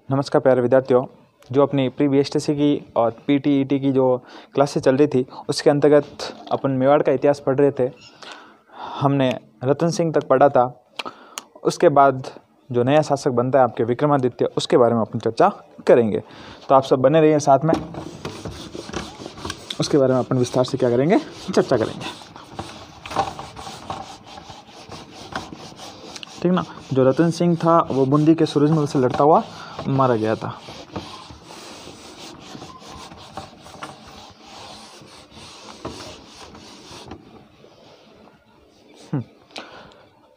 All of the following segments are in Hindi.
नमस्कार प्यारे विद्यार्थियों। जो अपनी प्री बीएसटीसी की और पीटीईटी की जो क्लासेस चल रही थी उसके अंतर्गत अपन मेवाड़ का इतिहास पढ़ रहे थे। हमने रतन सिंह तक पढ़ा था। उसके बाद जो नया शासक बनता है आपके विक्रमादित्य, उसके बारे में अपन चर्चा करेंगे। तो आप सब बने रहिए साथ में, उसके बारे में अपन विस्तार से क्या करेंगे, चर्चा करेंगे। ठीक ना। जो रतन सिंह था वो बूंदी के सूरजमल से लड़ता हुआ मारा गया था।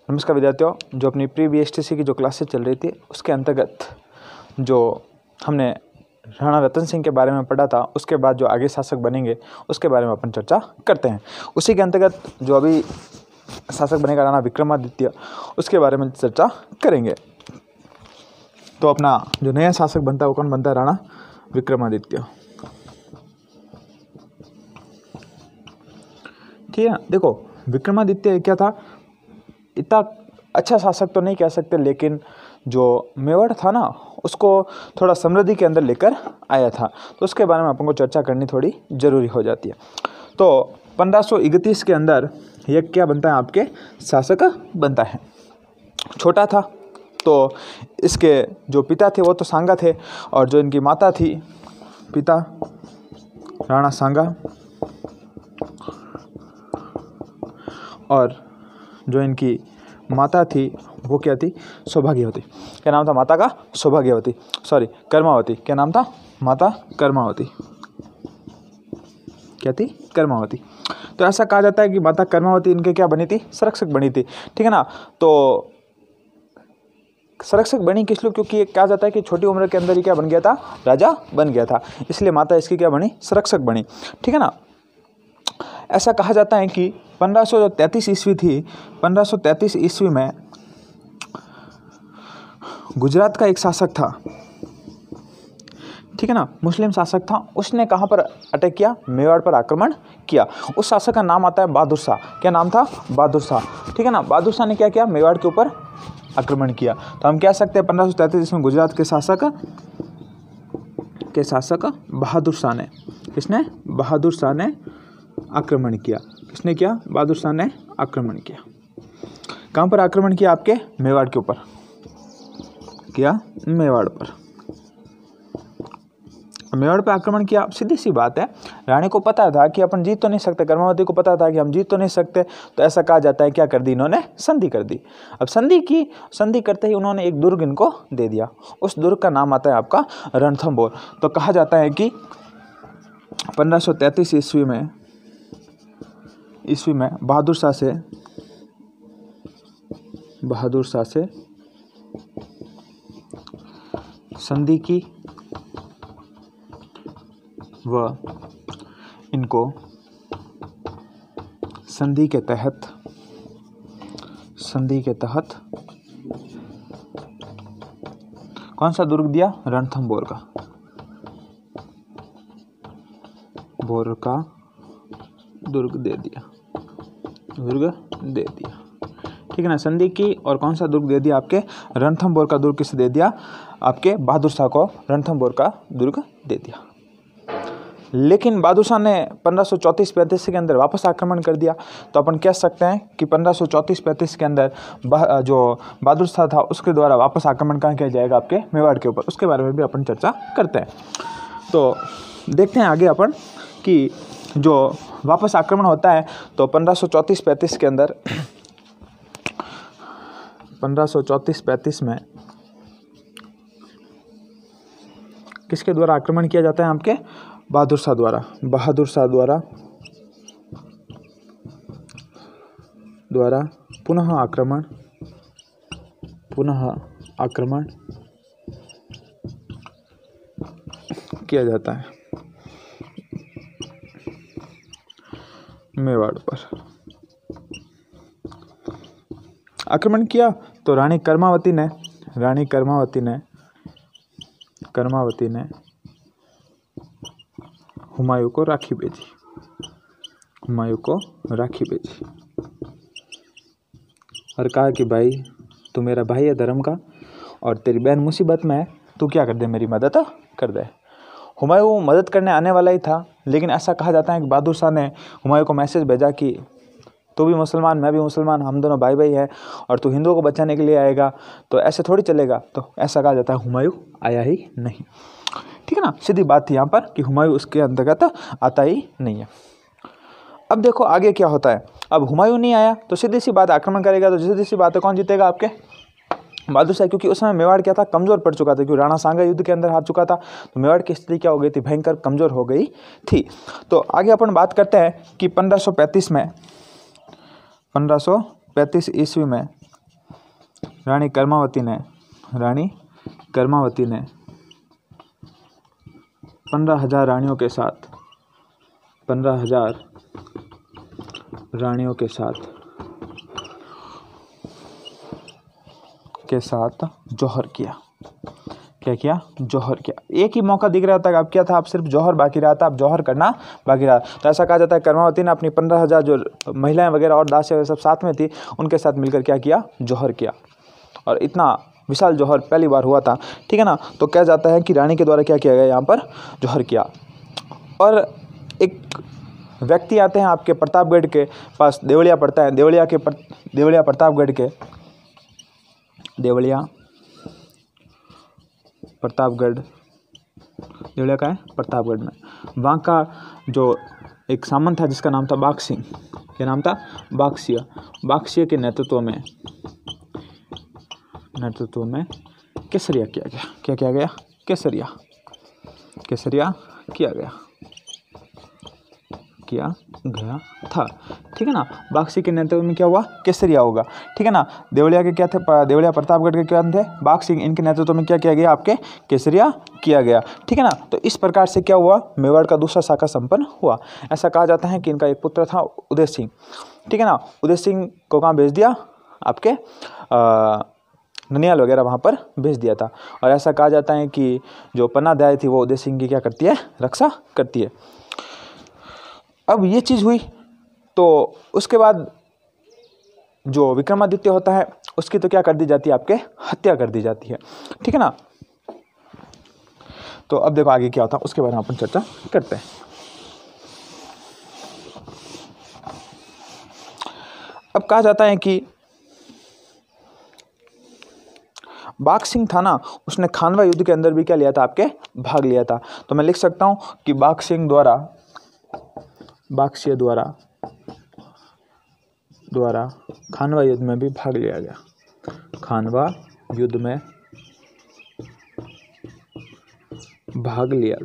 नमस्कार विद्यार्थियों। जो अपनी प्री बीएसटीसी की जो क्लासेस चल रही थी उसके अंतर्गत जो हमने राणा रतन सिंह के बारे में पढ़ा था, उसके बाद जो आगे शासक बनेंगे उसके बारे में अपन चर्चा करते हैं। उसी के अंतर्गत जो अभी शासक बनेगा राणा विक्रमादित्य, उसके बारे में चर्चा करेंगे। तो अपना जो नया शासक बनता है वो कौन बनता है? राणा विक्रमादित्य। ठीक है। देखो, विक्रमादित्य क्या था, इतना अच्छा शासक तो नहीं कह सकते, लेकिन जो मेवाड़ था ना उसको थोड़ा समृद्धि के अंदर लेकर आया था। तो उसके बारे में अपन को चर्चा करनी थोड़ी ज़रूरी हो जाती है। तो 1531 के अंदर ये क्या बनता है, आपके शासक बनता है। छोटा था तो इसके जो पिता थे वो तो सांगा थे, और जो इनकी माता थी, पिता राणा सांगा और जो इनकी माता थी वो क्या थी? सौभाग्यवती। क्या नाम था माता का? सौभाग्यवती, कर्मावती। क्या नाम था? माता कर्मावती। क्या थी? कर्मावती। तो ऐसा कहा जाता है कि माता कर्मावती इनके क्या बनी थी? संरक्षक बनी थी। ठीक है ना। तो संरक्षक बनी किस लिए? क्योंकि ये कहा जाता है कि छोटी उम्र के अंदर ही क्या बन गया था? राजा बन गया था। इसलिए माता इसकी क्या बनी? संरक्षक बनी। ठीक है ना। ऐसा कहा जाता है कि 1533 ईस्वी थी, 1533 ईस्वी में गुजरात का एक शासक था। ठीक है ना, मुस्लिम शासक था। उसने कहाँ पर अटैक किया? मेवाड़ पर आक्रमण किया। उस शासक का नाम आता है बहादुर शाह। क्या नाम था? बहादुर शाह। ठीक है ना। बहादुर शाह ने क्या किया? मेवाड़ के ऊपर आक्रमण किया। तो हम कह सकते हैं 1533 में गुजरात के शासक बहादुर शाह ने, किसने? बहादुर शाह ने आक्रमण किया। किसने किया? बहादुर शाह ने आक्रमण किया। कहाँ पर आक्रमण किया? आपके मेवाड़ के ऊपर किया। मेवाड़ पर आक्रमण किया। सीधी सी बात है, रानी को पता था कि अपन जीत तो नहीं सकते, कर्मावती को पता था कि हम जीत तो नहीं सकते। तो ऐसा कहा जाता है क्या कर दी इन्होंने? संधि कर दी। अब संधि करते ही उन्होंने एक दुर्ग इनको दे दिया। उस दुर्ग का नाम आता है आपका रणथंभौर। तो कहा जाता है कि 1533 ईस्वी में बहादुर शाह से संधि की व इनको संधि के तहत कौन सा दुर्ग दिया? रणथंभौर का दुर्ग दे दिया। ठीक है ना। संधि की और कौन सा दुर्ग दे दिया? आपके रणथंभौर का दुर्ग। किसे दे दिया? आपके बहादुर शाह को रणथंभौर का दुर्ग दे दिया। लेकिन बहादुर शाह ने 1534-35 के अंदर वापस आक्रमण कर दिया। तो अपन कह सकते हैं कि 1534-35 के अंदर जो बहादुर शाह था उसके द्वारा वापस आक्रमण कहाँ किया जाएगा? आपके मेवाड़ के ऊपर। उसके बारे में भी अपन चर्चा करते हैं। तो देखते हैं आगे अपन कि जो वापस आक्रमण होता है तो 1534-35 के अंदर 1534-35 में किसके द्वारा आक्रमण किया जाता है? आपके बहादुर शाह द्वारा पुनः आक्रमण किया जाता है मेवाड़ पर। आक्रमण किया तो रानी कर्मावती ने हुमायूं को राखी भेजी। और कहा कि भाई तू मेरा भाई है धर्म का, और तेरी बहन मुसीबत में है तू क्या कर दे, मेरी मदद कर दे। हुमायूं मदद करने आने वाला ही था, लेकिन ऐसा कहा जाता है कि बहादुर शाह ने हुमायूं को मैसेज भेजा कि तू भी मुसलमान, मैं भी मुसलमान, हम दोनों भाई भाई हैं, और तू हिंदुओं को बचाने के लिए आएगा, तो ऐसे थोड़ी चलेगा। तो ऐसा कहा जाता है हुमायूं आया ही नहीं। ठीक है ना, सीधी बात थी यहाँ पर कि हुमायूं उसके अंतर्गत आता ही नहीं है। अब देखो आगे क्या होता है। अब हुमायूं नहीं आया तो सीधी सी बात, आक्रमण करेगा तो सीधी सी बात है कौन जीतेगा, आपके बहादुर शाह, क्योंकि उस समय मेवाड़ क्या था, कमजोर पड़ चुका था, क्योंकि राणा सांगा युद्ध के अंदर हार चुका था। तो मेवाड़ की स्थिति क्या हो गई थी, भयंकर कमजोर हो गई थी। तो आगे अपन बात करते हैं कि 1535 में 1535 ईस्वी में रानी कर्मावती ने 15,000 रानियों के साथ 15,000 रानियों के साथ जौहर किया। क्या किया, जौहर किया। एक ही मौका दिख रहा था, अब क्या था, अब सिर्फ जौहर बाकी रहा था, अब जौहर करना बाकी रहा। तो ऐसा कहा जाता है कर्मावती ने अपनी 15,000 जो महिलाएं वगैरह और दासी वगैरह सब साथ में थी, उनके साथ मिलकर क्या किया, जौहर किया। और इतना विशाल जौहर पहली बार हुआ था। ठीक है ना। तो कहा जाता है कि रानी के द्वारा क्या किया गया, यहाँ पर जौहर किया। और एक व्यक्ति आते हैं आपके प्रतापगढ़ के पास, देवलिया पड़ता है, देवलिया प्रतापगढ़ के देवलिया का है प्रतापगढ़ में। वहाँ का जो एक सामंत था जिसका नाम था बाघ सिंह, क्या नाम था, बाघसिंह के नेतृत्व में केसरिया किया गया। क्या किया गया, केसरिया किया गया था। ठीक है ना। बाघसिंह के नेतृत्व में क्या हुआ, केसरिया होगा। ठीक है ना। देवलिया के क्या थे, देवलिया प्रतापगढ़ के क्या थे, बाघ सिंह, इनके नेतृत्व में क्या किया गया, आपके केसरिया किया गया। ठीक है ना। तो इस प्रकार से क्या हुआ, मेवाड़ का दूसरा शाखा संपन्न हुआ। ऐसा कहा जाता है कि इनका एक पुत्र था उदय सिंह। ठीक है ना। उदय सिंह को कहाँ भेज दिया, आपके ननियाल वगैरह वहाँ पर भेज दिया था। और ऐसा कहा जाता है कि जो पन्ना अध्याय थी वो उदय सिंह की क्या करती है, रक्षा करती है। अब ये चीज़ हुई तो उसके बाद जो विक्रमादित्य होता है उसकी तो क्या कर दी जाती है, आपके हत्या कर दी जाती है। ठीक है ना। तो अब देखो आगे क्या होता है, उसके बारे में अपन चर्चा करते हैं। अब कहा जाता है कि बाघ सिंह था ना, उसने खानवा युद्ध के अंदर भी क्या लिया था, आपके भाग लिया था। तो मैं लिख सकता हूं कि बाघसिंह द्वारा खानवा युद्ध में भी भाग लिया गया। खानवा युद्ध में भाग लिया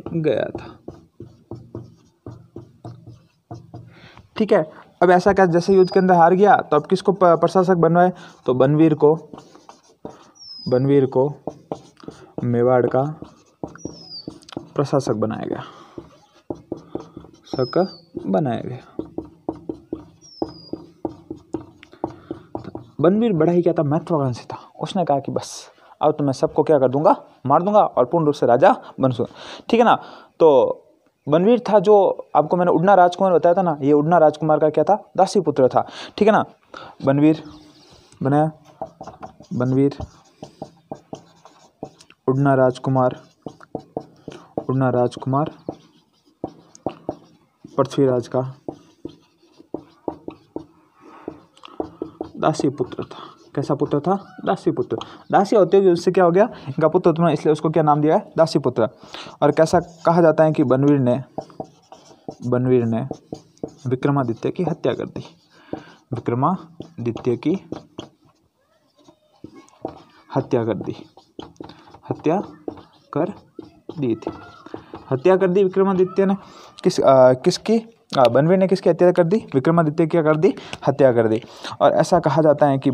गया था। ठीक है। अब ऐसा क्या, जैसे युद्ध के अंदर हार गया तो अब किसको प्रशासक बनवाए, तो बनवीर को मेवाड़ का प्रशासक बनाया गया। बनवीर बड़ा ही क्या था, महत्वाकांक्षी था। उसने कहा कि बस अब तो मैं सबको क्या कर दूंगा, मार दूंगा और पूर्ण रूप से राजा बन सकूंगा। ठीक है ना। तो बनवीर था, जो आपको मैंने उड़ना राजकुमार बताया था ना, ये उड़ना राजकुमार का क्या था, दासी पुत्र था। ठीक है ना। बनवीर बनाया, उड़ना राजकुमार पृथ्वीराज का दासी पुत्र था। कैसा पुत्र था, दासी पुत्र। दासी होते हुए उससे क्या हो गया, इनका पुत्र था, इसलिए उसको क्या नाम दिया है, दासी पुत्र। और कैसा कहा जाता है कि बनवीर ने विक्रमादित्य की हत्या कर दी। हत्या कर दी विक्रमादित्य ने। किसकी, बनवीर ने किसकी हत्या कर दी, विक्रमादित्य की क्या कर दी, हत्या कर दी। और ऐसा कहा जाता है कि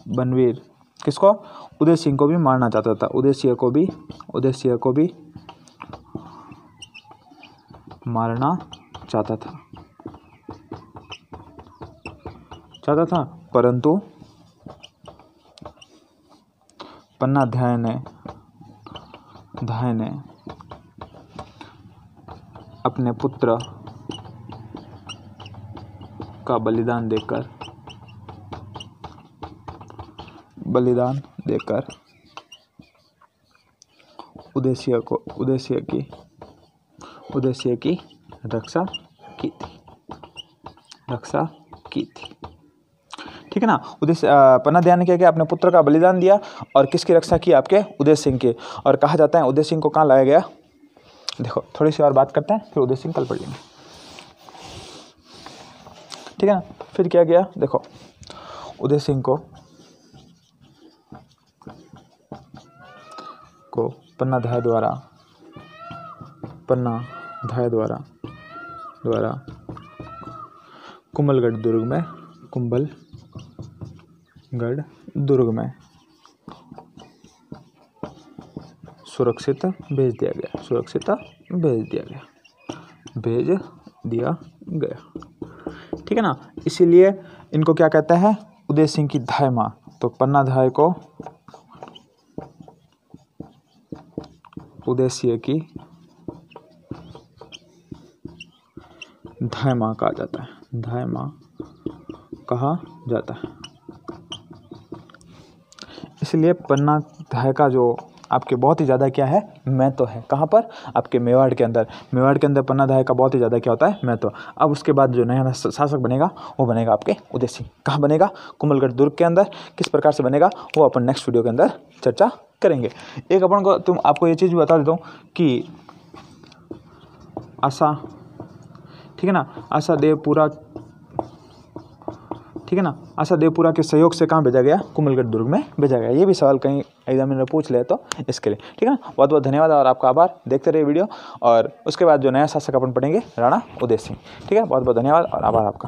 बनवीर किसको, उदय सिंह को भी मारना चाहता था। उदय सिंह को भी मारना चाहता था, परंतु पन्ना ध्याय ने अपने पुत्र का बलिदान देकर बलिदान देकर उद्देश्य की रक्षा की थी। ठीक है ना। उद्देश्य पन्ना दयाल ने क्या किया, अपने पुत्र का बलिदान दिया और किसकी रक्षा की, आपके उदय सिंह की। और कहा जाता है उदय सिंह को कहाँ लाया गया, देखो थोड़ी सी और बात करते हैं फिर उदय सिंह कल पढ़ लेंगे। ठीक है ना। फिर क्या किया, देखो उदय सिंह को पन्ना धाय द्वारा कुंभलगढ़ दुर्ग में सुरक्षित भेज दिया गया। ठीक है ना। इसीलिए इनको क्या कहते हैं, उदय सिंह की धाय माँ। तो पन्ना धाय को उदयसिंह की धाय माँ कहा जाता है। इसलिए पन्ना धाय का जो आपके बहुत ही ज़्यादा क्या है, महत्व है। कहाँ पर, आपके मेवाड़ के अंदर पन्ना धाय का बहुत ही ज़्यादा क्या होता है, महत्व। अब उसके बाद जो नया शासक बनेगा वो बनेगा आपके उदय सिंह। कहाँ बनेगा, कुंभलगढ़ दुर्ग के अंदर। किस प्रकार से बनेगा वो अपन नेक्स्ट वीडियो के अंदर चर्चा करेंगे। एक अपन को आपको ये चीज़ भी बता देता हूँ कि आशा, ठीक है ना, आशा देवपुरा, ठीक है ना, आशा देवपुरा के सहयोग से कहाँ भेजा गया, कुंभलगढ़ दुर्ग में भेजा गया। ये भी सवाल कहीं एग्जामिनर में पूछ ले तो इसके लिए। ठीक है ना। बहुत बहुत धन्यवाद और आपका आभार। देखते रहिए वीडियो। और उसके बाद जो नया शासक अपन पढ़ेंगे, राणा उदय सिंह। ठीक है। बहुत बहुत धन्यवाद और आभार आपका।